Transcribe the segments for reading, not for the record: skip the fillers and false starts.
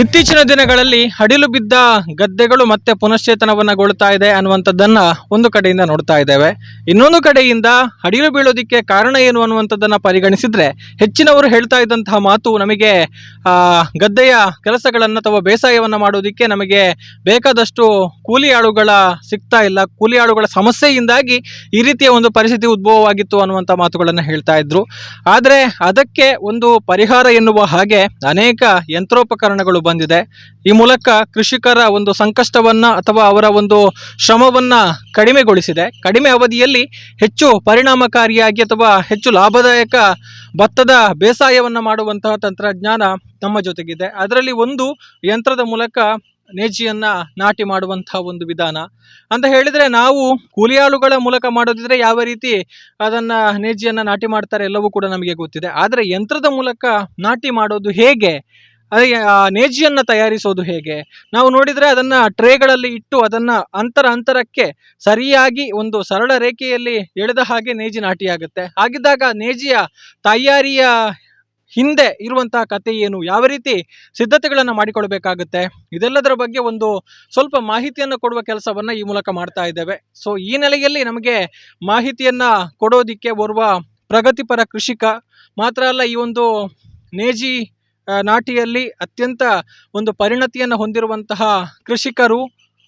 ಇತ್ತೀಚಿನ ದಿನಗಳಲ್ಲಿ ಹಡಿಲು ಬಿದ್ದ ಗದ್ದೆಗಳು ಮತ್ತೆ ಪುನಶ್ಚೇತನವನ್ನಗೊಳ್ತಾ ಇದೆ ಅನ್ನುವಂಥದ್ದನ್ನ ಒಂದು ಕಡೆಯಿಂದ ನೋಡ್ತಾ ಇದ್ದೇವೆ. ಇನ್ನೊಂದು ಕಡೆಯಿಂದ ಹಡಿಲು ಬೀಳೋದಿಕ್ಕೆ ಕಾರಣ ಏನು ಅನ್ನುವಂಥದ್ದನ್ನ ಪರಿಗಣಿಸಿದ್ರೆ ಹೆಚ್ಚಿನವರು ಹೇಳ್ತಾ ಇದ್ದಂತಹ ಮಾತು, ನಮಗೆ ಗದ್ದೆಯ ಕೆಲಸಗಳನ್ನು ಅಥವಾ ಬೇಸಾಯವನ್ನು ಮಾಡೋದಿಕ್ಕೆ ನಮಗೆ ಬೇಕಾದಷ್ಟು ಕೂಲಿ ಆಳುಗಳ ಸಿಗ್ತಾ ಇಲ್ಲ, ಕೂಲಿ ಆಳುಗಳ ಸಮಸ್ಯೆಯಿಂದಾಗಿ ಈ ರೀತಿಯ ಒಂದು ಪರಿಸ್ಥಿತಿ ಉದ್ಭವವಾಗಿತ್ತು ಅನ್ನುವಂಥ ಮಾತುಗಳನ್ನು ಹೇಳ್ತಾ ಇದ್ರು. ಆದರೆ ಅದಕ್ಕೆ ಒಂದು ಪರಿಹಾರ ಎನ್ನುವ ಹಾಗೆ ಅನೇಕ ಯಂತ್ರೋಪಕರಣಗಳು ಬಂದಿದೆ. ಈ ಮೂಲಕ ಕೃಷಿಕರ ಒಂದು ಸಂಕಷ್ಟವನ್ನ ಅಥವಾ ಅವರ ಒಂದು ಶ್ರಮವನ್ನ ಕಡಿಮೆಗೊಳಿಸಿದೆ. ಕಡಿಮೆ ಅವಧಿಯಲ್ಲಿ ಹೆಚ್ಚು ಪರಿಣಾಮಕಾರಿಯಾಗಿ ಅಥವಾ ಹೆಚ್ಚು ಲಾಭದಾಯಕ ಭತ್ತದ ಬೇಸಾಯವನ್ನ ಮಾಡುವಂತಹ ತಂತ್ರಜ್ಞಾನ ನಮ್ಮ ಜೊತೆಗಿದೆ. ಅದರಲ್ಲಿ ಒಂದು ಯಂತ್ರದ ಮೂಲಕ ನೇಜಿಯನ್ನ ನಾಟಿ ಮಾಡುವಂತಹ ಒಂದು ವಿಧಾನ ಅಂತ ಹೇಳಿದ್ರೆ, ನಾವು ಕೂಲಿಯಾಳುಗಳ ಮೂಲಕ ಮಾಡೋದಿದ್ರೆ ಯಾವ ರೀತಿ ಅದನ್ನ ನೇಜಿಯನ್ನ ನಾಟಿ ಮಾಡ್ತಾರೆ ಎಲ್ಲವೂ ಕೂಡ ನಮಗೆ ಗೊತ್ತಿದೆ. ಆದರೆ ಯಂತ್ರದ ಮೂಲಕ ನಾಟಿ ಮಾಡೋದು ಹೇಗೆ, ಅದೇ ನೇಜಿಯನ್ನು ತಯಾರಿಸೋದು ಹೇಗೆ, ನಾವು ನೋಡಿದರೆ ಅದನ್ನು ಟ್ರೇಗಳಲ್ಲಿ ಇಟ್ಟು ಅದನ್ನು ಅಂತರಕ್ಕೆ ಸರಿಯಾಗಿ ಒಂದು ಸರಳ ರೇಖೆಯಲ್ಲಿ ಎಳೆದ ಹಾಗೆ ನೇಜಿ ನಾಟಿಯಾಗುತ್ತೆ. ಹಾಗಿದ್ದಾಗ ನೇಜಿಯ ತಯಾರಿಯ ಹಿಂದೆ ಇರುವಂತಹ ಕತೆ ಏನು, ಯಾವ ರೀತಿ ಸಿದ್ಧತೆಗಳನ್ನು ಮಾಡಿಕೊಳ್ಬೇಕಾಗುತ್ತೆ, ಇದೆಲ್ಲದರ ಬಗ್ಗೆ ಒಂದು ಸ್ವಲ್ಪ ಮಾಹಿತಿಯನ್ನು ಕೊಡುವ ಕೆಲಸವನ್ನು ಈ ಮೂಲಕ ಮಾಡ್ತಾ ಇದ್ದೇವೆ. ಸೊ ಈ ನೆಲೆಯಲ್ಲಿ ನಮಗೆ ಮಾಹಿತಿಯನ್ನು ಕೊಡೋದಿಕ್ಕೆ ಓರ್ವ ಪ್ರಗತಿಪರ ಕೃಷಿಕ ಮಾತ್ರ ಅಲ್ಲ, ಈ ಒಂದು ನೇಜಿ ನಾಟಿಯಲ್ಲಿ ಅತ್ಯಂತ ಒಂದು ಪರಿಣತಿಯನ್ನು ಹೊಂದಿರುವಂತಹ ಕೃಷಿಕರು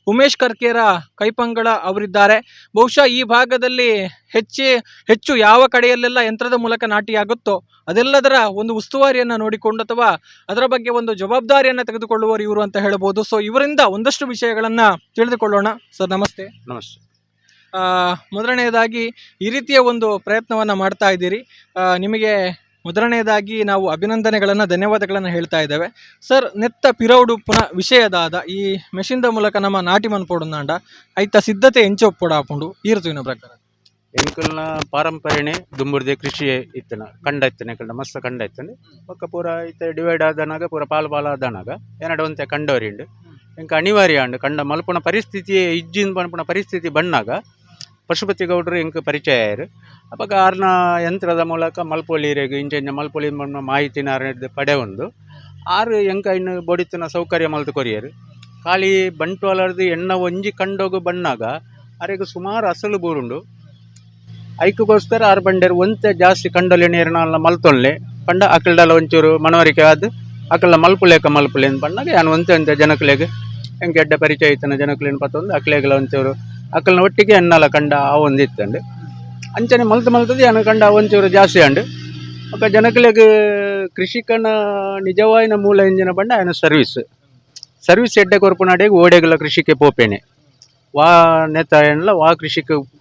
ಉಮೇಶ್ ಕರ್ಕೇರ ಕೈಪಂಗಳ ಅವರಿದ್ದಾರೆ. ಬಹುಶಃ ಈ ಭಾಗದಲ್ಲಿ ಹೆಚ್ಚು ಯಾವ ಕಡೆಯಲ್ಲೆಲ್ಲ ಯಂತ್ರದ ಮೂಲಕ ನಾಟಿಯಾಗುತ್ತೋ ಅದೆಲ್ಲದರ ಒಂದು ಉಸ್ತುವಾರಿಯನ್ನು ನೋಡಿಕೊಂಡು ಅಥವಾ ಅದರ ಬಗ್ಗೆ ಒಂದು ಜವಾಬ್ದಾರಿಯನ್ನು ತೆಗೆದುಕೊಳ್ಳುವವರು ಇವರು ಅಂತ ಹೇಳ್ಬೋದು. ಸೊ ಇವರಿಂದ ಒಂದಷ್ಟು ವಿಷಯಗಳನ್ನು ತಿಳಿದುಕೊಳ್ಳೋಣ. ಸರ್ ನಮಸ್ತೆ. ನಮಸ್ತೆ. ಮೊದಲನೆಯದಾಗಿ ಈ ರೀತಿಯ ಒಂದು ಪ್ರಯತ್ನವನ್ನು ಮಾಡ್ತಾ ಇದ್ದೀರಿ, ನಿಮಗೆ ಮೊದಲನೆಯದಾಗಿ ನಾವು ಅಭಿನಂದನೆಗಳನ್ನು ಧನ್ಯವಾದಗಳನ್ನು ಹೇಳ್ತಾ ಇದ್ದೇವೆ. ಸರ್ ನೆತ್ತ ಪಿರೌಡು ಪುನಃ ವಿಷಯದಾದ ಈ ಮೆಷಿನ್ದ ಮೂಲಕ ನಮ್ಮ ನಾಟಿ ಮನ್ಪೋಡುಂದಾಂಡ ಐತ ಸಿದ್ಧತೆ ಎಂಚೊಪ್ಪೊಡು ಹಾಕೊಂಡು ಈರ್ತಿನ ಪ್ರಕಾರ ಎಂಕಲ್ನ ಪಾರಂಪರ್ಯನೆ ದುಂಬುರ್ದೆ ಕೃಷಿ ಇತ್ತನ ಕಂಡ ಇತ್ತನೆ ಕಂಡ ಮಸ್ತ್ ಕಂಡ ಇತ್ತಂಡು ಪಕ್ಕ ಪೂರ ಇತ್ತ ಡಿವೈಡ್ ಆದನಾಗ ಪೂರ ಪಾಲು ಆದನಾಗ ಏನಡ ಒಂತೆ ಕಂಡವರಿಂಡು ಎಂಕ ಅನಿವಾರ್ಯ ಅಂಡು ಕಂಡ ಮಲ್ಪುಣ ಪರಿಸ್ಥಿತಿ ಇಜ್ಜಿನ ಪನ್ಪುಣ ಪರಿಸ್ಥಿತಿ ಬಣ್ಣಾಗ ಪಶುಪತಿ ಗೌಡರು ಎಂಕ ಪರಿಚಯ ಆಯರು. ಅವಾಗ ಆರ್ನ ಯಂತ್ರದ ಮೂಲಕ ಮಲ್ಪೊಳಿರೆಗ್ ಇಂಚೆಂಚ ಮಲ್ಪೊಳಿ ಮಾಹಿತಿನ ಪಡೆ ಒಂದು ಆರು ಎಂಕ ಇನ್ನು ಬೊಡಿತಿನ ಸೌಕರ್ಯ ಮಲ್ತು ಕೊರಿಯರು ಖಾಲಿ ಬಂಟ್ವಾಳರ್ದು ಎಣ್ಣ ಒಂಜಿ ಕಂಡೋಗು ಬಣ್ಣಾಗ ಅರೆಗೂ ಸುಮಾರು ಅಸಲು ಬೂರುಂಡು. ಐಕ್ಕೋಸ್ಕರ ಆರು ಬಂಡೇರು ಒಂತೆ ಜಾಸ್ತಿ ಕಂಡೊಲೆ ನೀರಿನ ಮಲ್ತೊಳ್ಳೆ ಪಂಡ ಅಕಲ್ಡಲ್ಲ ಒಂಚೂರು ಮನವರಿಕೆ ಆದ ಅಕಲ್ನ ಮಲ್ಪುಲೇಕ ಮಲ್ಪುಲೇನು ಬಣ್ಣಾಗ ಯಾನು ಒಂತೆ ಜನಕ್ಲೆಗೆ ಎಂಗೆ ಎಡ್ಡೆ ಪರಿಚಯ ಇತ್ತನ ಜನಕ್ಲೇನು ಪತ್ತೊಂದು ಅಕ್ಲೆಗೆಲ್ಲ ಒಂಚೂರು ಅಕಲ್ನ ಒಟ್ಟಿಗೆ ಎನ್ನಲ್ಲ ಕಂಡ ಆ ಒಂದು ಇತ್ತಂಡು ಅಂಚನೆ ಮಲ್ತದ ಯಾನು ಕಂಡ ಒಂಚೂರು ಜಾಸ್ತಿ ಅಂಡು ಅಕ್ಕ ಜನಕ್ಲೆಗೆ ಕೃಷಿಕನ ನಿಜವಾಯಿನ ಮೂಲ ಎಂಜಿನ ಬಂಡ ఆయన ಸರ್ವಿಸ್ ಎಡ್ಡೆ ಕೊರಪು ನಡೆಗೆ ಓಡೆಗಲ ಕೃಷಿಕೆ ಪೋಪೇನೆ ವಾ ನೆತ ಎನ್ನಲ ವಾ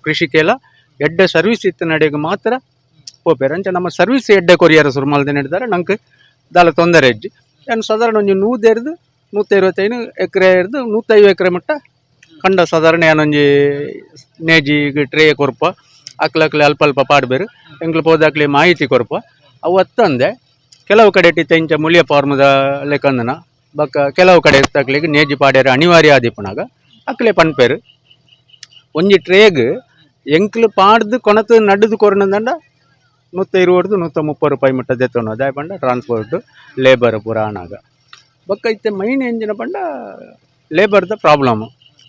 ಕೃಷಿಕೆಲ್ಲ ಎಡ್ಡೆ ಸರ್ವಿಸ್ ಇತ್ತು ನಡೆಗೆ ಮಾತ್ರ ಪೋಪೇರು ಅಂಚ ನಮ್ಮ ಸರ್ವಿಸ್ ಎಡ್ಡೆ ಕೊರಿಯರ ಸುರು ಮಲ್ದೆ ನಡೆದಾರೆ ನಂಗೆ ದಾಲ ತೊಂದರೆ ಇಜ್ಜಿ ಏನು ಸಾಧಾರಣ ಒಂದು 125 ಎಕರೆ ಇರ್ದು 150 ಎಕರೆ ಮಟ್ಟ ಕಂಡ ಸಾಧಾರಣ ಏನೊಂಜಿ ನೇಜಿ ಟ್ರೇ ಕೊರಪ ಅಕ್ಲಕ್ಲೆ ಅಲ್ಪ ಪಾಡ್ಬೇರು ಎಂಕ್ಲು ಪೋದಾಕ್ಲೆ ಮಾಹಿತಿ ಕೊರಪ ಅವು ಅತ್ತಂದೆ ಕೆಲವು ಕಡೆ ಇಂಚ ಮುಳಿಯ ಫಾರ್ಮದ ಲೆಕ್ಕಂದನ ಬಕ್ಕ ಕೆಲವು ಕಡೆ ತಕ್ಲಿಗೆ ನೇಜಿ ಪಾಡ್ಯಾರ ಅನಿವಾರ್ಯ ಆದಿಪ್ಪನಾಗ ಅಕ್ಲೆ ಪನ್ಪೇರು ಒಂಜಿ ಟ್ರೇಗ್ ಎಂಕ್ಲು ಪಾಡ್ದು ಕೊಣತು ನಡ್ದು ಕೊರನದಂಡ 120 130 ರೂಪಾಯಿ ಮಟ್ಟ ದೆತ್ತೋಣ ಅದಾಯ ಪಂಡ ಟ್ರಾನ್ಸ್ಪೋರ್ಟ್ ಲೇಬರ್ ಪೂರ ಆನಾಗ ಬಕ್ಕ ಇತ್ತೆ ಮೈನ್ ಎಂಜಿನ ಪಂಡ ಲೇಬರ್ದ ಪ್ರಾಬ್ಲಮ್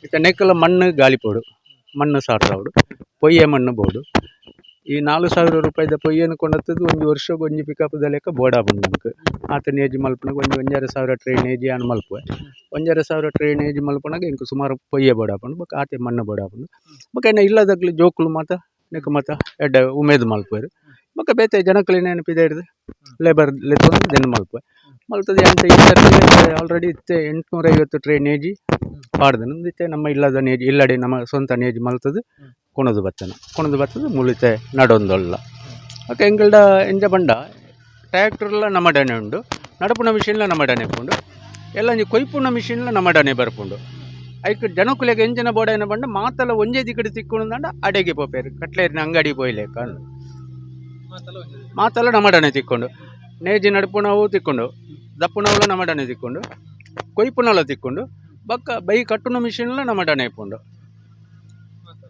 ಇತ್ತೆ ನೆಕ್ಕಲ ಮಣ್ಣು ಗಾಳಿಪೋಡು ಮಣ್ಣು ಸಾರ್ಸವಡು ಪೊಯ್ಯೆ ಮಣ್ಣು ಬೋಡು ಈ 4,000 ರೂಪಾಯಿದ ಪೊಯ್ಯನು ಕೊಂಡತ್ತದು ಒಂದು ವರ್ಷಕ್ಕೆ ಒಂಜಿ ಪಿಕಪ್ದ ಲೆಕ್ಕ ಬೋಡಾ ಬಂದನಕ್ಕೆ ಆತ ನೇಜಿ ಮಲ್ಪನಾಗ 1,500 ಟ್ರೇ ನೇಜಿ ಅನ್ನು ಮಲ್ಪುವೆ 1,500 ಟ್ರೇ ನೇಜಿ ಮಲ್ಪನಾಗ ಇಂಕ ಸುಮಾರು ಪೊಯ್ಯೆ ಬೋಡಾಪಂಡು ಬಕ್ಕ ಆತೆ ಮಣ್ಣು ಬೋಡಾಪಂಡು ಬಕ್ಕ ಇನ್ನು ಇಲ್ಲದಾಗ್ಲಿ ಜೋಕ್ಲು ಮಾತ ನೆಕ್ಕ ಮಾತ ಎಡ್ಡೆ ಉಮೇದು ಮಲ್ಪುವೆರು ಬಕ್ಕ ಬೇತೆ ಜನಕ್ಕಲಿ ನೆನಪಿದೆ ಹಿಡ್ದು ಲೇಬರ್ ಲೆತ್ತೊಂದು ದೆನ್ನು ಮಲ್ಪುವೆ ಮಲ್ತದೆ ಅಂತ ಈ ಆಲ್ರೆಡಿ ಇತ್ತೆ 850 ಟ್ರೇ ನೇಜಿ ಪಾಡ್ದನು ಇತ್ತೆ ನಮ್ಮ ಇಲ್ಲದ ನೇಜಿ ಇಲ್ಲಡೆ ನಮ್ಮ ಸ್ವಂತ ನೇಜಿ ಮಲ್ತದು ಕೊಣದು ಬತ್ತದು ಮುಳಿತೆ ನಡೊಂದೊಲ್ಲ ಓಕೆ ಎಂಗಲ್ಡ ಎಂಜ ಬಂಡ ಟ್ರ್ಯಾಕ್ಟರ್ಲ ನಮ್ಮಡನೆ ಉಂಡು ನಡಪುನ ಮಿಷಿನ್ಲ ನಮ್ಮಡನೆ ಉಂಡು ಎಲ್ಲ ಕೊಯ್ಪುನ ಮಿಷಿನ್ಲ ನಮ್ಮಡನೆ ಬರ್ಪುಂಡು ಐಕ್ ಜನಕುಲೆಗೆ ಎಂಜಿನ ಬೋಡನ ಬಂಡ ಮಾತಲ ಒಂಜೇ ದಿಕ್ಕಡಿ ತಿಕ್ಕೊಂಡು ಅಡೆಗೆ ಪೋಪೇರು ಕಟ್ಲೇರಿನ ಅಂಗಡಿ ಪೋಯ್ಲೇಕ ಮಾತಲ್ಲ ನಮ್ಮಡನೆ ತಿಕ್ಕೊಂಡು ನೇಜಿ ನಡುಪುಣವು ತಿಕ್ಕೊಂಡು ದಪ್ಪುಣವುಲ ನಮ್ಮಡನೆ ತಿಕ್ಕೊಂಡು ಕೊಯ್ಪುನಲ ತಿಕ್ಕೊಂಡು ಬಕ್ಕ ಬೈ ಕಟ್ಟುನ ಮಿಷಿನ್ಲ ನಮ್ಮಡನೆ ಇಪ್ಪುಂಡು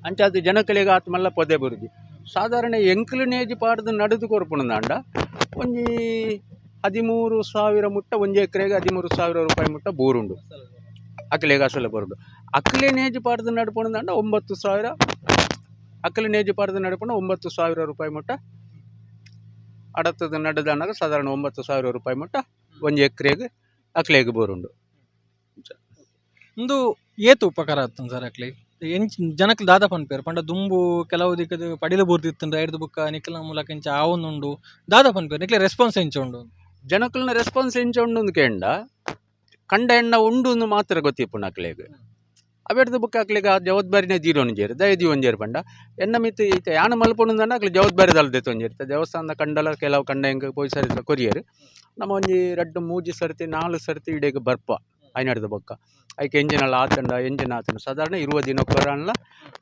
ಅಂಚ ಅದು ಜನಕಲೆಗೆ ಆತ ಮಲ್ಲ ಪೊದೆ ಬುರುಜಿ ಸಾಧಾರಣ ಎಂಕ್ಲು ನೇಜಿ ಪಾಡ್ದು ನಡುದು ಕೊರ್ಪುಣದಾಂಡ ಒಂಜಿ 13,000 ಮುಟ್ಟ ಒಂಜಿ ಎಕರೆಗೆ 13,000 ರೂಪಾಯಿ ಮುಟ್ಟ ಬೋರುಂಡು ಅಕ್ಲೆಗೆ ಅಸಲು ಬರುಡು. ಅಕ್ಲೆ ನೇಜಿ ಪಾಡ್ದು ನಡ್ಪೊಂಡು 9,000 ಅಕ್ಲೆ ನೇಜಿ ಪಾಡ್ದು ನಡ್ಪೊಂಡು 9,000 ರೂಪಾಯಿ ಮುಟ್ಟ ಅಡತದ ನಡದನಾಗ ಸಾಧಾರಣ 9,000 ರೂಪಾಯಿ ಮುಟ್ಟ ಒಂಜಿ ಎಕರೆಗೆ ಅಕ್ಲೆಗೆ ಬೋರುಂಡು. ಒಂದು ಏತು ಉಪಕಾರ ಆಗ್ತದೆ ಸರ್ ಅಕ್ಲಿ ಎಂಚ ಜನಕ್ಕೆ ದಾದ ಪನ್ಪೇರು ಪಂಡ ದುಂಬು ಕೆಲವು ದಿಕ್ಕದು ಪಡಿಲು ಬೂರ್ತಿತ್ತಂದ್ರೆ ಐದು ಬುಕ್ಕ ನಿಖಲ್ನ ಮೂಲಕ ಎಂಚ ಆವೊಂದುಂಡು ದಾದ ಪನ್ಪೇರು ನಿಕ್ಲೆ ರೆಸ್ಪಾನ್ಸ್ ಎಂಚ ಉಂಡು ಜನಕ್ಕಲ್ನ ರೆಸ್ಪಾನ್ಸ್ ಎಂಚ ಉಂಡು ಕೇಂಡ ಕಂಡ ಎಣ್ಣ ಉಂಡು ಮಾತ್ರ ಗೊತ್ತಿಪ್ಪು ಅಕ್ಲೆಗೆ ಅವೆಡ್ದು ಬುಕ್ಕ ಅಕ್ಲೆಗೆ ಆ ಜವಾಬ್ದಾರಿನೇ ದೀರೊಂಜೇರು ದಯದಿ ಒಂಜೇರು ಪಂಡ ಎನ್ನ ಮಿತ್ತು ಈತ ಯಾನ ಮಲ್ಪೊಂಡು ಅಕ್ಲೆ ಜವಾಬ್ದಾರಿ ದಲ್ದೆತ್ತು ಒಂಜೇರ್ತ ದೇವಸ್ಥಾನದ ಕಂಡಲ ಕೆಲವು ಕಂಡ ಹೆಂಗೆ ಪೋಯಿ ಸರಿ ಕೊರಿಯರು ನಮ್ಮ ಒಂಜಿ 2-3 ಸರ್ತಿ 4 ಸರ್ತಿ ಇಡೀಗೆ ಬರ್ಪ ಐನಡ್ದು ಬೊಕ್ಕ ಐಕೆ ಎಂಜಿನಲ್ಲ ಆತಂಡ ಎಂಜಿನ್ ಆತಂಡ ಸಾಧಾರಣ 20 ದಿನಕ್ಕೊರಲ್ಲ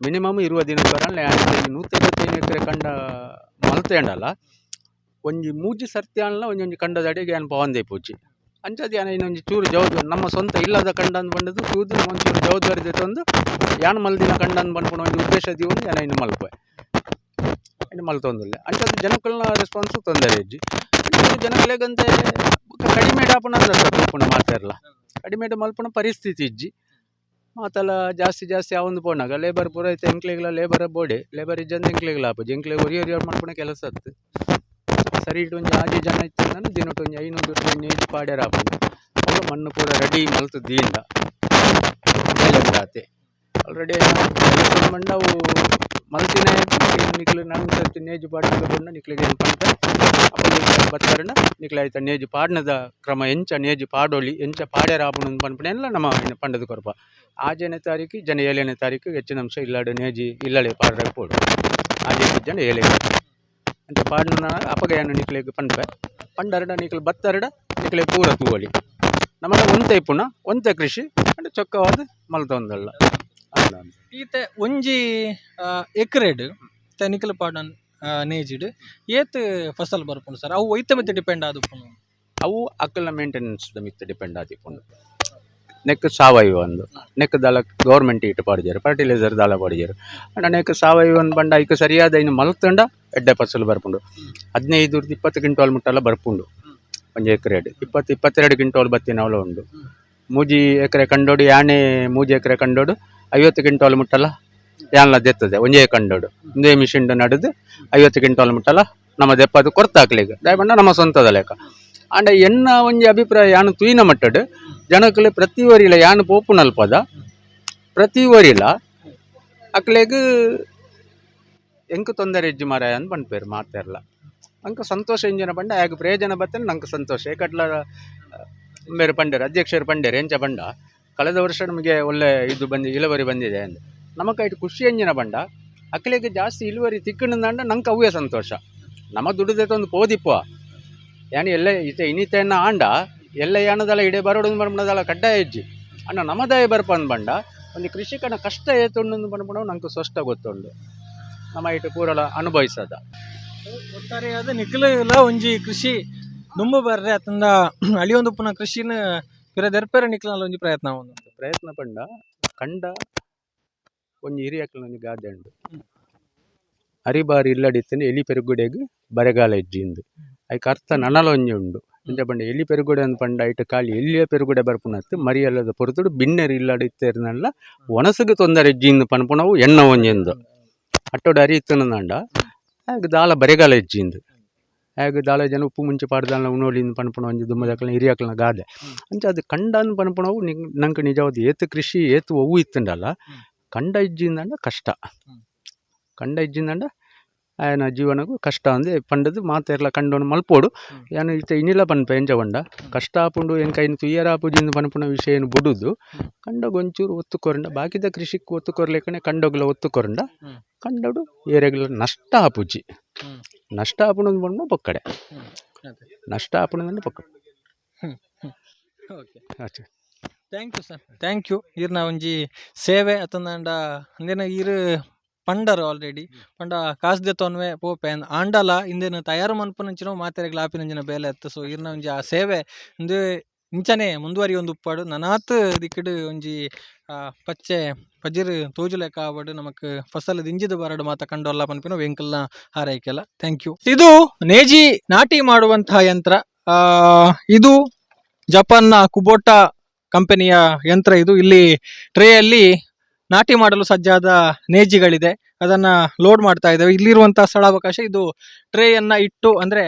ಮಿನಿಮಮ್ 20 ದಿನಕ್ಕೊರಲ್ಲ 125 ಎಕರೆ ಕಂಡ ಮಲ್ತೇಂಡಲ್ಲ ಒಂಜಿ 3 ಸರ್ತಿ ಅಲ್ಲ ಒಂಜೊಂಜಿ ಕಂಡದ ಅಡಿಗೆ ಏನು ಪವಂದೆ ಪೂಜಿ ಅಂಚದು ಯಾನ ಇನ್ನೊಂದು ಚೂರು ಜವಾಬ್ದಾರಿ ನಮ್ಮ ಸ್ವಂತ ಇಲ್ಲದ ಕಂಡ ಅಂತ ಬಂದದ್ದು ಚೂರು ಒಂಚೂರು ಜವಾಬ್ದಾರಿ ತಂದು ಯಾನು ಮಲ್ದಿನ ಕಂಡ ಅಂತ ಬಂದ್ಕೊಂಡು ಒಂದು ಉದ್ದೇಶ ಒಂದು ಯಾನ ಇನ್ನು ಮಲ್ಪೆ ಇನ್ನು ಮಲ್ತೊಂದಿಲ್ಲ ಅಂಚದು ಜನಕ್ಕಲ್ನ ರೆಸ್ಪಾನ್ಸು ತೊಂದರೆ ಇಜ್ಜಿ ಜನಗಳಿಗಂತೆ ಕಡಿಮೆ ಡಾಪಣ ತಪ್ಪುಣ ಮಾತಾರಲ್ಲ ಕಡಿಮೆ ಮಲ್ಪಣ ಪರಿಸ್ಥಿತಿ ಇಜ್ಜಿ ಮಾತಲ್ಲ ಜಾಸ್ತಿ ಯಾವೊಂದು ಪೋನಾಗ ಲೇಬರ್ ಪೂರ ಐತೆ ಎಂಕ್ಲೆಗಳ ಲೇಬರ್ ಬೋಡೆ ಲೇಬರ್ ಇಜ್ಜಂದು ಎಂಕ್ಲೆಗಳ ಆಪುಜಿ ಎಂಕ್ಲೆ ಒರಿಯೊರಿಯವ್ರು ಮಾಡ್ಕೊಳ ಕೆಲಸ ಅತ್ತು ಸರಿ ಇಟ್ಟು ಒಂದು 6 ಜನ ಇತ್ತು ನಾನು ದಿನಟ್ಟು ಒಂದು 500 ರೂಪಾಯಿ ನೀರು ಪಾಡ್ಯಾರ ಆಪುಂಡು ಅವರು ಮಣ್ಣು ಪೂರ ರೆಡಿ ಮಲ್ತದ್ದೀಂಡ ಆತೆ ಆಲ್ರೆಡಿ ಮಂಡವು ಮಲ್ತಿನ ನಿಕ್ಲು ನಾನು ಸರ್ತಿ ನೇಜು ಪಾಡ್ನಾಗ ಬಂದ ನಿಕ್ಲಿಗೆ ಏನು ಪಂತ ಅಪ್ಪ ಬತ್ತಾರಣ ನಿಕ್ಲೆ ಆಯ್ತಾ ನೇಜು ಪಾಡ್ನದ ಕ್ರಮ ಎಂಚ ನೇಜು ಪಾಡೋಳಿ ಎಂಚ ಪಾಡ್ಯಾರ ಆಪುಂಡು ಪನ್ಪಣೆ ಎಲ್ಲ ನಮ್ಮ ಪಂಡದ ಕೊರಪ 6ನೇ ತಾರೀಕು ಜನ 7ನೇ ತಾರೀಕು ಹೆಚ್ಚಿನ ಅಂಶ ಇಲ್ಲಾಡು ನೇಜಿ ಇಲ್ಲಳೆ ಪಾಡ್ರಾಗ ಪೋಡು 6 ಜನ 7 ಅಂತ ಪಾಡ್ನ ಅಪಗಯನ್ನು ನಿಕ್ಲೆಗೆ ಪನ್ಪೆ ಪಂಡರಡ ನಿಕ್ಲೆ ಬತ್ತರಡ ನಿಕ್ಲೆ ಪೂರ ತೂವಳಿ ನಮ್ಮ ಒಂತೆ ಪುಣ ಒಂತೆ ಕೃಷಿ ಅಂದ್ರೆ ಚೊಕ್ಕವಾದ ಮಲ್ತೊಂದಲ್ಲ ಈತೆ ಒಂಜಿ ಎಕರೆಡ್ ನಿಖಲ್ ಪಾಡನ್ ನೇಜಿಡ್ ಏತ್ ಫಸಲ್ ಬರ್ಪುಂಡು ಸರ್ ಅವು ಒಯ್ತ ಮಿತ್ತ ಡಿಪೆಂಡ್ ಆದುಪ್ಪುಂಡು ಅವು ಅಕ್ಕಲ್ನ ಮೇಂಟೆನೆನ್ಸ್ ಮಿತ್ತ ಡಿಪೆಂಡ್ ಆದಿಪ್ಪುಂಡು ನೆಕ್ ಸಾವಯವ ಒಂದು ನೆಕ್ ದಾಲ ಗೌರ್ಮೆಂಟ್ ಇಟ್ಟು ಪಾಡಿಜಾರು ಫರ್ಟಿಲೈಸರ್ ದಾಲ ಪಾಡಿಜಾರು ಅಂಡ ನೆಕ್ ಸಾವಯವ ಬಂಡ ಐಕ್ ಸರಿಯಾದ ಇನ್ನು ಮಲ್ತಂಡ ಎಡ್ಡೆ ಫಸಲು ಬರ್ಪುಂಡು 15-20 ಕ್ವಿಂಟಾಲ್ ಮುಟ್ಟಲ್ಲ ಬರ್ಪುಂಡು ಒಂಜಿ ಎಕರೆಡ್ 22 ಕ್ವಿಂಟಾಲ್ ಬತ್ತಿನವಲ ಉಂಡು 3 ಎಕರೆ ಕಂಡೋಡು ಯಾನೆ 3 ಎಕರೆ ಕಂಡೋಡು 50 ಕ್ವಿಂಟಾಲ್ ಮುಟ್ಟಲ್ಲ ಯಾನ್ಲ ದೆತ್ತದೆ ಒಂಜೇ ಕಂಡೋಡು ಒಂದೇ ಮಿಷಿನ್ ನಡೆದು 50 ಕ್ವಿಂಟಾಲ್ ಮುಟ್ಟಲ್ಲ ನಮ್ಮ ದೆಪ್ಪದು ಕೊರ್ತಾಕ್ಲಿಗೆ ದಯಪಂಡ ನಮ್ಮ ಸ್ವಂತದ ಲೆಕ್ಕ ಅಂಡ ಎನ್ನ ಒಂಜಿ ಅಭಿಪ್ರಾಯ ಯಾನು ತುಯಿನ ಮಟ್ಟಡ್ ಜನಕ್ಲೆ ಪ್ರತಿ ವರಿಲ ಯಾನು ಪೋಪು ನಲ್ಪದ ಪ್ರತಿ ವರಿಲ ಅಕ್ಲೆಗ್ ಎಂಕ್ ತೊಂದರೆ ಇಜ್ಜಿ ಮರ ಅಂತ ಪನ್ಪೇರು ಮಾತಾರಲ್ಲ ಅಂಕ ಸಂತೋಷ ಇಂಜಿನ ಬಂಡ ಆಗ ಪ್ರಯೋಜನ ಬರ್ತೇನೆ ನಂಗೆ ಸಂತೋಷ ಏಕಟ್ಲ ಬೇರೆ ಪಂಡೇರು ಅಧ್ಯಕ್ಷರು ಪಂಡೇರು ಎಂಚ ಬಂಡ ಕಳೆದ ವರ್ಷ ನಮಗೆ ಒಳ್ಳೆ ಇದು ಇಳುವರಿ ಬಂದಿದೆ ಅಂದ ನಮಕ್ ಐಟು ಖುಷಿ ಎಂಜಿನ ಬಂಡ ಅಕ್ಲೆಗೆ ಜಾಸ್ತಿ ಇಳುವರಿ ತಿಕ್ಕಣಂದ ನಂಗೆ ಅವೇ ಸಂತೋಷ ನಮ್ಮ ದುಡ್ಡದೈತೆ ಒಂದು ಪೋದಿಪ್ಪ ಯಾನಿ ಎಲ್ಲ ಇನ್ನಿತೆಯನ್ನ ಆಂಡ ಎಲ್ಲ ಯಾನದಲ್ಲ ಇಡೇ ಬರೋಡು ಬರ್ಬಣದಲ್ಲ ಕಡ್ಡಾಯ ಇಜ್ಜಿ ಅಣ್ಣ ನಮ್ಮದಾಯ ಬರ್ಪಂದು ಬಂಡ ಒಂದು ಕೃಷಿಕನ ಕಷ್ಟ ಏತುಂಡು ಬಂದ್ಬಿಡೋ ನಂಗೆ ಸ್ಪಷ್ಟ ಗೊತ್ತುಂಡು ನಮ್ಮ ಇಟ್ಟು ಪೂರಲ ಅನುಭವಿಸದ ಒಟ್ಟಾರೆಯಾದ ನಿಖಿಲ ಒಂಜಿ ಕೃಷಿ ನುಂಬು ಬರ್ರೆ ಅತಂದ ಅಳಿಯೊಂದು ಪುನಃ ಕೃಷಿನ ಪಿರದೆರ್ಪೆರ ನಿಖಿಲ ಒಂಜಿ ಪ್ರಯತ್ನ ಪಂಡ ಕಂಡ ಒಂಜಿ ಹಿರಿಯಕ್ಕಲ ಒಂಜಿ ಗಾದೆ ಉಂಡು ಅರಿಬಾರಿ ಇಲ್ಲಡಿತ್ತಂದು ಎಲಿ ಪೆರುಗುಡೆಗ್ ಬರೆಗಾಲ ಇಜ್ಜಿಂದು ಐಕ್ ಅರ್ಥ ನನಲೊಂಜಿ ಉಂಡು ಇಂಚ ಪಂಡ ಎಲಿ ಪೆರುಗುಡೆ ಅಂತ ಪಂಡ ಐಟ್ ಕಾಲಿ ಎಲ್ಲಿಯ ಪೆರುಗುಡೆ ಬರ್ಪುನತ್ತು ಮರಿಯಲ್ಲದ ಪೊರ್ತುಡು ಬಿನ್ನೆರು ಇಲ್ಲಡಿತ್ತೇರ್ನಲ್ಲ ಒಣಸಗು ತೊಂದರೆ ಇಜ್ಜಿಂದು ಪನ್ಪುಣವು ಎಣ್ಣ ಒಂಜಿಂದು ಅಟ್ಟೋಡು ಅರಿ ಇತ್ತನಂದ ಹಾಗೆ ದಾಲ ಬರೆಗಾಲ ಇಜ್ಜಿಂದು ಹಾಗೆ ದಾಲ ಜನ ಉಪ್ಪು ಮುಂಚೆ ಪಾಡ್ದಾಲ ಉಣೋಳಿಂದ ಪನ್ಪುಣ ಒಂಜಿ ದುಮ್ಮದಕ್ಕಲ ಹಿರಿಯಕ್ಕಲ ಗಾದೆ ಅಂಚ ಅದು ಕಂಡನ್ ಪನ್ಪುಣವು ನಂಗೆ ನಿಜವಾದ ಏತು ಕೃಷಿ ಏತು ಒವ್ವು ಇತ್ತಂಡಲ್ಲ ಕಂಡ ಇಜ್ಜಿಂದಂಡ ಕಷ್ಟ ಕಂಡ ಇಜ್ಜಿಂದಂಡ ಆಯನ ಜೀವನಗೂ ಕಷ್ಟ ಅಂದೆ ಪಂಡದು ಮಾತೆರ್ಲ ಕಂಡೋನು ಮಲ್ಪೋಡು ಯಾನು ಇತ್ತ ಇನ್ನಿಲ್ಲ ಪನ್ಪೆ ಎಂಚ ಬಂಡ ಕಷ್ಟ ಆಪುಂಡು ಎಂಕೈನು ತುಯ್ಯರಾಪುಜಿಂದು ಪನ್ಪುಣ ವಿಷಯ ಏನು ಬುಡುದು ಕಂಡಗೊಂಚೂರು ಒತ್ತು ಕೊರಂಡ ಬಾಕಿದ ಕೃಷಿಗೆ ಒತ್ತು ಕೊರ್ಲೇಕನೆ ಕಂಡೋಗ್ಲ ಒತ್ತು ಕೊರಂಡ ಕಂಡೋಡು ಏರೆಗ್ಲ ನಷ್ಟ ಆಪುಜಿ ನಷ್ಟ ಆಪುಣದು ಬಂಡ ಪೊಕ್ಕಡೆ ನಷ್ಟ ಆಪುಣದಂಡ ಪೊಕ್ಕಡೆ thank you sir thank you ಈರ್ನ ಒಂಜಿ ಸೇವೆ ಅತಂದ ಅಂದೇನ ಈರು ಪಂಡರು ಆಲ್ರೆಡಿ ಪಂಡ ಕಾಸ್ದೆ ತೊನ್ವೆ ಪೋಪೆ ಆಂಡಲ ಇಂದೇನು ತಯಾರು ಮನ್ಪುನಂಚಿನ ಮಾತೆರೆಗ್ಲ ಆಪಿನಂಚಿನ ಬೇಲೆ ಎತ್ತು ಸೊ ಈರ್ನ ಒಂಜಿ ಆ ಸೇವೆ ಇಂದು ಇಂಚನೆ ಮುಂದುವರಿ ಒಂದು ಉಪ್ಪಾಡು ನನಾತ್ ದಿಕ್ಕಡು ಒಂಜಿ ಪಚ್ಚೆ ಪಜಿರ್ ತೋಜುಲೆಕ್ಕ ಆವಡು ನಮಕ್ ಫಸಲ್ ದಿಂಜಿದ ಬರಡು ಮಾತ ಕಂಡೋಲ್ಲ ಪನ್ಪಿನ ವೆಂಕಲ್ನ ಹಾರೈಕೆಲ್ಲ ಥ್ಯಾಂಕ್ ಯು. ಇದು ನೇಜಿ ನಾಟಿ ಮಾಡುವಂತಹ ಯಂತ್ರ ಆ, ಇದು ಜಪಾನ್ನ ಕುಬೋಟಾ ಕಂಪನಿಯ ಯಂತ್ರ. ಇದು ಇಲ್ಲಿ ಟ್ರೇಯಲ್ಲಿ ನಾಟಿ ಮಾಡಲು ಸಜ್ಜಾದ ನೇಜಿಗಳಿದೆ, ಅದನ್ನ ಲೋಡ್ ಮಾಡ್ತಾ ಇದ್ದೇವೆ. ಇಲ್ಲಿರುವಂತಹ ಸ್ಥಳಾವಕಾಶ ಇದು ಟ್ರೇಯನ್ನ ಇಟ್ಟು ಅಂದ್ರೆ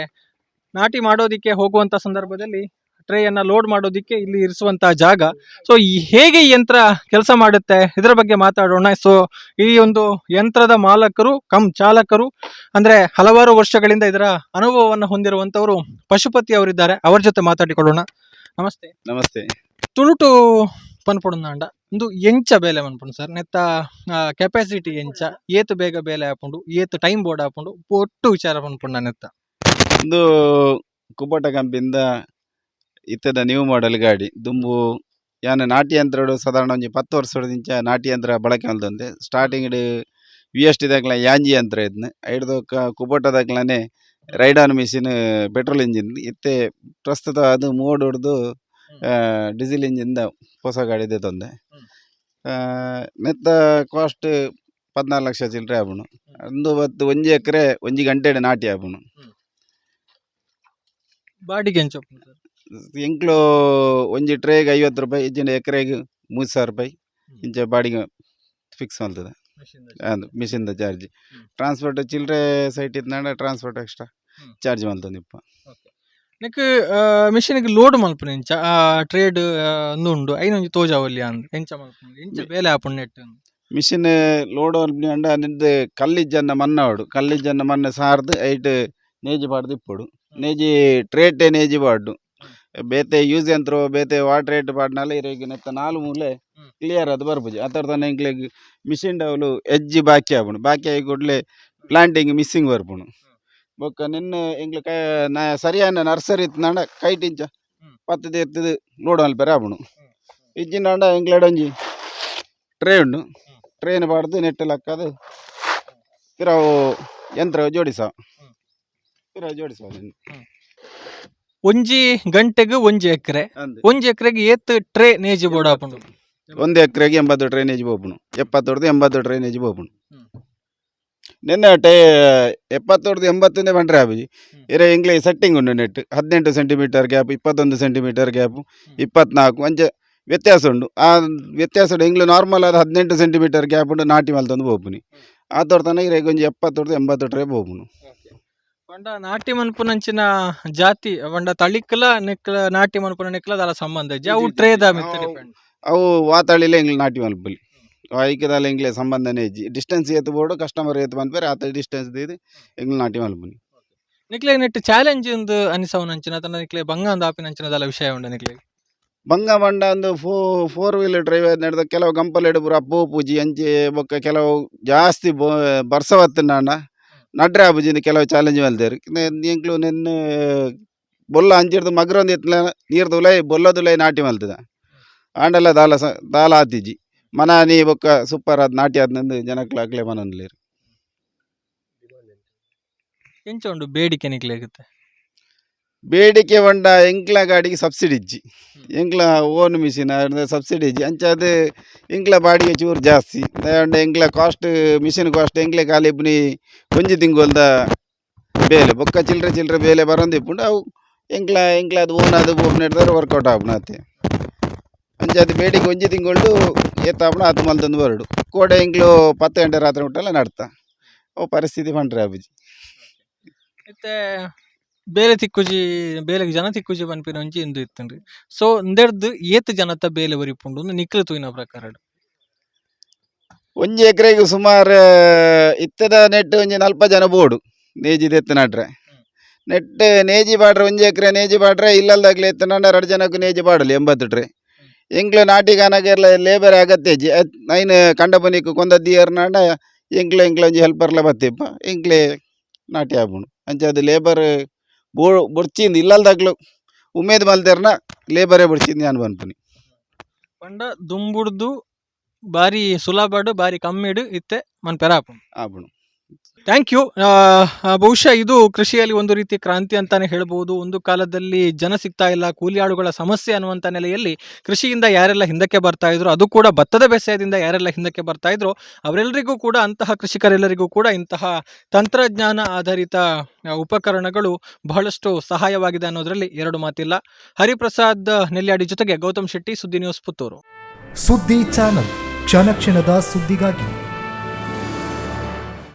ನಾಟಿ ಮಾಡೋದಿಕ್ಕೆ ಹೋಗುವಂತ ಸಂದರ್ಭದಲ್ಲಿ ಟ್ರೇಯನ್ನ ಲೋಡ್ ಮಾಡೋದಿಕ್ಕೆ ಇಲ್ಲಿ ಇರಿಸುವಂತಹ ಜಾಗ. ಸೊ ಹೇಗೆ ಈ ಯಂತ್ರ ಕೆಲಸ ಮಾಡುತ್ತೆ ಇದರ ಬಗ್ಗೆ ಮಾತಾಡೋಣ. ಸೊ ಈ ಒಂದು ಯಂತ್ರದ ಮಾಲಕರು ಕಮ್ ಚಾಲಕರು ಅಂದ್ರೆ ಹಲವಾರು ವರ್ಷಗಳಿಂದ ಇದರ ಅನುಭವವನ್ನು ಹೊಂದಿರುವಂತವರು ಪಶುಪತಿ ಅವರಿದ್ದಾರೆ, ಅವರ ಜೊತೆ ಮಾತಾಡಿಕೊಳ್ಳೋಣ. ನಮಸ್ತೆ. ನಮಸ್ತೆ. ತುಳುಟು ಪನ್ಪುಡುಂದಾಂಡ ಒಂದು ಎಂಚ ಬೇಲೆ ಮನ್ಪುಂಡು ಸರ್ ನೆತ್ತ ಕೆಪಾಸಿಟಿ ಎಂಚ ಏತು ಬೇಗ ಬೇಲೆ ಹಾಪುಂಡು ಏತು ಟೈಮ್ ಬೋರ್ಡ್ ಹಾಪುಂಡು ಒಟ್ಟು ವಿಚಾರ ಪನ್ಪುಂಡ ನೆತ್ತ ಒಂದು ಕುಬೋಟ ಕಂಪನಿಯಿಂದ ಇತ್ತದ ನ್ಯೂ ಮಾಡೆಲ್ ಗಾಡಿ ದುಂಬು ಯಾನ ನಾಟಿ ಯಂತ್ರ ಸಾಧಾರಣ ಒಂಜಿ 10 ವರ್ಷದಿಂಚ ನಾಟಿ ಯಂತ್ರ ಬಳಕೆ ಮಲ್ತಂದೆ. ಸ್ಟಾರ್ಟಿಂಗ್ ವಿ ಎಸ್ ಟಿ ದಾಗ್ಲ ಯಾಂಜಿ ಯಂತ್ರ ಇದ್ನ ಐಡ್ದೋಕ ಕುಬೋಟದಾಗ್ಲನೆ ride on machine petrol engine ಇತ್ತೆ. ಪ್ರಸ್ತುತ ಅದು ಮೋಡ್ ಹೊಡೆದು ಡೀಸೆಲ್ ಇಂಜಿನ್ ಹೊಸ ಗಾಡಿ ತಂದೆ. ನೆತ್ತ ಕಾಸ್ಟ್ 14 ಲಕ್ಷ ಚಿಲ್ಲರೆ ಆಪುಣು. ಒಂದು ಬತ್ತು 1 ಎಕರೆ 1 ಗಂಟೆ ನಾಟಿ ಆಪುಣು. ಬಾಡಿಗೆ ಎಂಚ ಎಂಕ್ಲು ಒಂಜಿ ಟ್ರೇಗೆ 50 ರೂಪಾಯಿ, ಇಜ್ಜಿನ ಎಕರೆಗೆ 3000 ರೂಪಾಯಿ ಇಂಚ ಬಾಡಿಗೆ ಫಿಕ್ಸ್ ಮಲ್ತದೆ. ಅದು ಮಿಷಿನ್ದ ಚಾರ್ಜ್. ಟ್ರಾನ್ಸ್ಪೋರ್ಟ್ ಚಿಲ್ಲರೆ ಸೈಟ್ ಇದ್ದ ಟ್ರಾನ್ಸ್ಪೋರ್ಟ್ ಎಕ್ಸ್ಟ್ರಾ ಚಾರ್ಜ್ ಮಲ್ತದೆ ಇಪ್ಪ. ನೆಕ್ ಮಿಷಿನ್ಗೆ ಲೋಡ್ ಮಲ್ಪುನ ಎಂಚ ಟ್ರೇಡ್ ಉಂಡು ಐನೊಂಜಿ ತೋಜಾವಲ್ಲಿ ಅಂದ್ ಎಂಚ ಮಲ್ಪುನ ಎಂಚ ಬೇಲೆ ಹಾಪುಂಡು ನೆಟ್ ಮಿಷಿನ್ ಲೋಡ್ ಮಲ್ಪುನ ನಿಂದು ಕಲ್ಲಿಜ್ಜನ್ನ ಮಣ್ಣಾಡು ಕಲ್ಲಿಜ್ಜನ್ನ ಮಣ್ಣು ಸಾರ್ದು ಐಟ್ ನೇಜಿ ಪಾಡ್ದು ಇಪ್ಪಡು. ನೇಜಿ ಟ್ರೇಟೆ ನೇಜಿ ಪಾಡ್ಡು ಬೇತೆ ಯೂಸ್ ಯಂತ್ರ ಬೇತೆ ವಾಟರ್ ರೇಟ್ ಪಾಡ್ನಾಲ ಇರೇಗ ನೆತ್ತ 4 ಮೂಲೆ ಕ್ಲಿಯರ್ ಅದು ಬರ್ಪುಜಿ. ಆ ಥರ ತಾನೆ ಇಂಕ್ಲೆಗ್ ಮಿಷಿನ್ ಡವಲು ಎಜ್ಜಿ ಬಾಕಿ ಆಪುಂಡು. ಬಾಕಿ ಆಗಿ ಕೂಡಲೇ ಪ್ಲಾಂಟಿಂಗ್ ಮಿಸ್ಸಿಂಗ್ ಬರ್ಪುಣು. ಬೊಕ್ಕ ನಿನ್ನ ಎಂಗ್ಲ ಸರಿಯಾನ ನರ್ಸರಿ ಇತ್ತಂಡ ಕೈಟ್ ಇಂಚ 10 ಎತ್ತದು ಲೋಡ್ ಮಲ್ಪೆರೆ ಆಪುಣು. ಇಜ್ಜಿನಾಂಡ ಎಂಗ್ಲೆಡ್ ಒಂಜಿ ಟ್ರೇ ಉಂಡು. ಟ್ರೇನ್ ಪಾಡ್ದು ನೆಟ್ ಲಕ್ಕದು ಪಿರಾವು ಯಂತ್ರ ಜೋಡಿಸಾವ ಒಂಜಿ ಗಂಟೆಗೆ 1 ಎಕರೆ 1 ಎಕರೆಗೆ ಏತ್ ಟ್ರೇ ನೇಜಿ ಬೋರ್ಡ್ ಹಾಪುಂಡು. 1 ಎಕರೆಗೆ 80 ಟ್ರೇ ನೇಜಿ ಬೋಪುಣು. 70 ಟ್ರೇ ನೇಜಿ ಬೋಪುಣು. ನಿನ್ನೆ 70 80 ಬಂಡ್ರೆ ಆಪುಜಿ. ಇರೆ ಇಂಗ್ಲೆ ಸೆಟ್ಟಿಂಗ್ ಉಂಡು net 18 centimetre gap 21 centimetre gap 24 ಅಂಚೆ ವ್ಯತ್ಯಾಸ ಉಂಡು. ಆ ವ್ಯತ್ಯಾಸ ಇಂಗ್ಲು ನಾರ್ಮಲ್ ಆದ 18 ಸೆಂಟಿಮೀಟರ್ ಗ್ಯಾಪ್ ಉಂಡು ನಾಟಿ ಮಲ್ತೊಂದು ಬೋಪುನಿ. ಆ ತೋರ್ತನ ಇರೆ ಒಂಜಿ 70 80 ಟ್ರೇ ಬೋಪುನು. ಪಂಡ ನಾಟಿ ಮನ್ಪುನಂಚಿನ ಜಾತಿ ಪಂಡ ತಳಿಕ್ಲ ನೆಕ್ಲ ನಾಟಿ ಮನ್ಪುನ ನೆಕ್ಲ ದಾಲ ಸಂಬಂಧ ಇಜ್ಜಿ ಅವು ಟ್ರೇದ ಮಿತ್ತ ಡಿಪೆಂಡ್. ಅವು ವಾತಾಳಿಲೆ ಇಂಗ್ಲು ನಾಟಿ ಮಲ್ಪಲಿ ಐಕ್ಯದಾಲ ಇಂಗ್ಲೆ ಸಂಬಂಧನೇ ಇಜ್ಜಿ. ಡಿಸ್ಟೆನ್ಸ್ ಏತ್ ಬೋರ್ಡು ಕಸ್ಟಮರ್ ಏತ್ ಮನ್ಪೇರೆ ಆತ ಡಿಸ್ಟೆನ್ಸ್ ದೀದು ಇಂಗ್ಲು ನಾಟಿ ಮಲ್ಪುನಿ. ನಿಕ್ಲೆ ನೆಟ್ ಚಾಲೆಂಜ್ ಒಂದು ಅನಿಸವನಂಚಿನ ತನ್ನ ನಿಕ್ಲೆ ಬಂಗ ಒಂದು ಆಪಿನಂಚಿನ ದಾಲ ವಿಷಯ ಉಂಡು ನಿಕ್ಲೆ ಬಂಗ ಮಂಡ ಒಂದು 4 ವೀಲರ್ ಡ್ರೈವ್ ನಡೆದ ಕೆಲವು ಗಂಪಲೆಡು ಪೂರ ಅಪ್ಪು ಪೂಜಿ ಅಂಚೆ ಬೊಕ್ಕ ಕೆಲವು ಜಾಸ್ತಿ ಬರ್ಸವತ್ತಿನ ನಡ್ರೆ ಆಪುಜಿಂದ ಕೆಲವು ಚಾಲೆಂಜ್ ಮಲ್ದೇರು. ಎಂಕ್ಲು ನೆನ್ನೆ ಬೊಲ್ಲ ಅಂಚಿಡ್ದು ಮಗ್ರೊಂದು ಎತ್ತಲ ನೀರ್ದು ಉಲೈ ಬೊಲ್ಲದುಲೈ ನಾಟಿ ಮಲ್ತದ ಆಂಡಲ ದಾಲ ಆತಿಜಿ ಮನಾನಿ ಬೊಕ್ಕ ಸೂಪರ್ ಆದ್ ನಾಟಿ ಆದ್ನಂದು ಜನಕ್ಲ ಅಕ್ಲೆ ಮನನ್ಲೇರು. ಎಂಚ ಉಂಡು ಬೇಡಿಕೆ ನಿಕ್ಲೆ ಆಗುತ್ತೆ ಬೇಡಿಕೆ ಬಂಡ ಎಂಕ್ಲ ಗಾಡಿಗೆ ಸಬ್ಸಿಡಿ ಇಜ್ಜಿ. ಎಂಕ್ಲ ಓನ್ ಮಿಷಿನ್ ಸಬ್ಸಿಡಿ ಇಜ್ಜಿ ಅಂಚ ಅದು ಎಂಕ್ಲ ಬಾಡಿಗೆ ಚೂರು ಜಾಸ್ತಿ ಎಂಕ್ಲ ಕಾಸ್ಟ್ ಮಿಷಿನ್ ಕಾಸ್ಟ್ ಎಂಕ್ಲೆ ಖಾಲಿ ಇಪ್ಪುನಿ ಒಂಜಿ ತಿಂಗೊಲ್ದ ಬೇಲೆ ಬೊಕ್ಕ ಚಿಲ್ಲರೆ ಬೇಲೆ ಬರೋದು ಇಪ್ಪುಂಡು ಅವು ಎಂಕ್ಲ ಅದು ಓನ್ ಅದು ಬೋಪ್ ನೆಡ್ದಾರೆ ವರ್ಕೌಟ್ ಆಪುನ ಅತ್ತೆ. ಅಂಚ ಅದು ಬೇಡಿಕೆ ಒಂಜಿ ತಿಂಗೊಳ್ದು ಏತಾಪುನ ಅದು ಮಲ್ತೊಂದು ಬರಡು ಕೋಡೆ ಎಂಕ್ಲು 10 ಗಂಟೆ ರಾತ್ರಿ ಉಂಟಲ್ಲ ನಡ್ತಾ ಅವು ಪರಿಸ್ಥಿತಿ ಪಂಡ್ರೆ ಆಪುಜಿ. ಮತ್ತೆ ಬೇಲೆ ತಿಕ್ಕುಜಿ ಬೇಲೆಗ್ ಜನ ತಿಕ್ಕುಜಿ ಪನ್ಪಿನ ಒಂಜಿ ಇಂದು ಇತ್ತನ್ರಿ. ಸೊ ಇಂದೆರ್ದು ಏತ್ ಜನತ ಬೇಲೆ ಬರಿಪುಂಡು ನಿಕ್ಲು ತೂಯಿನ ಪ್ರಕಾರ ಒಂಜಿ ಎಕರೆಗೆ ಸುಮಾರು ಇತ್ತದ ನೆಟ್ ಒಂಜಿ 40 ಜನ ಬೋಡು ನೇಜಿ ಎತ್ತು ನಡ್ರೆ ನೆಟ್ ನೇಜಿ ಬಾಡ್ರೆ 1 ಎಕರೆ ನೇಜಿ ಬಾಡ್ರೆ ಇಲ್ಲಲ್ದಾಗ್ಲಿ ಎತ್ತು ನಂಡ 2 ಜನಕ್ಕೂ ನೇಜಿ ಬಾಡಲಿ 80 ಟ್ರೇ. ಎಂಕ್ಲು ನಾಟಿಗಾನಗೆಲ್ಲ ಲೇಬರ್ ಅಗತ್ಯ ಇಜ್ಜಿ ಐನು ಕಂಡಪನಿಕ್ಕು ಕೊಂದದ್ದು ಏರ್ನಾಂಡ ಎಂಕ್ಲ ಒಂಜಿ ಹೆಲ್ಪರ್ಲ ಬತ್ತಿಪ್ಪ ಎಂಕ್ಲೆ ನಾಟಿ ಆಪುಂಡು. ಅಂಚೆ ಅದು ಲೇಬರ್ ಬೊಡ್ಚಿಂದು ಇಲ್ಲಲ್ದಾಗ್ಲು ಉಮೇದ್ ಮಲ್ತೆರ್ನ ಲೇಬರೇ ಬೊಡ್ಚಿಂದು ನಾನು ಬನ್ಪುನಿ. ಪಂಡ ದುಂಬುಡ್ದು ಬಾರಿ ಸುಲಭಡು ಬಾರಿ ಕಮ್ಮಿಡು ಇತ್ತೆ ಮನ್ಪೆರ ಆಪುಂಡು. Thank you. ಬಹುಶಃ ಇದು ಕೃಷಿಯಲ್ಲಿ ಒಂದು ರೀತಿ ಕ್ರಾಂತಿ ಅಂತಾನೆ ಹೇಳ್ಬೋದು. ಒಂದು ಕಾಲದಲ್ಲಿ ಜನ ಸಿಗ್ತಾ ಇಲ್ಲ, ಕೂಲಿ ಆಳುಗಳ ಸಮಸ್ಯೆ ಅನ್ನುವಂಥ ನೆಲೆಯಲ್ಲಿ ಕೃಷಿಯಿಂದ ಯಾರೆಲ್ಲ ಹಿಂದಕ್ಕೆ ಬರ್ತಾ ಇದ್ರು, ಅದು ಕೂಡ ಭತ್ತದ ಬೇಸಾಯದಿಂದ ಯಾರೆಲ್ಲ ಹಿಂದಕ್ಕೆ ಬರ್ತಾ ಇದ್ರು, ಅವರೆಲ್ಲರಿಗೂ ಕೂಡ, ಅಂತಹ ಕೃಷಿಕರೆಲ್ಲರಿಗೂ ಕೂಡ ಇಂತಹ ತಂತ್ರಜ್ಞಾನ ಆಧಾರಿತ ಉಪಕರಣಗಳು ಬಹಳಷ್ಟು ಸಹಾಯವಾಗಿದೆ ಅನ್ನೋದರಲ್ಲಿ ಎರಡು ಮಾತಿಲ್ಲ. ಹರಿಪ್ರಸಾದ್ ನೆಲ್ಯಾಡಿ ಜೊತೆಗೆ ಗೌತಮ್ ಶೆಟ್ಟಿ, ಸುದ್ದಿ ನ್ಯೂಸ್, ಪುತ್ತೂರು. ಸುದ್ದಿ ಚಾನಲ್, ಕ್ಷಣ ಕ್ಷಣದ ಸುದ್ದಿಗಾಗಿ.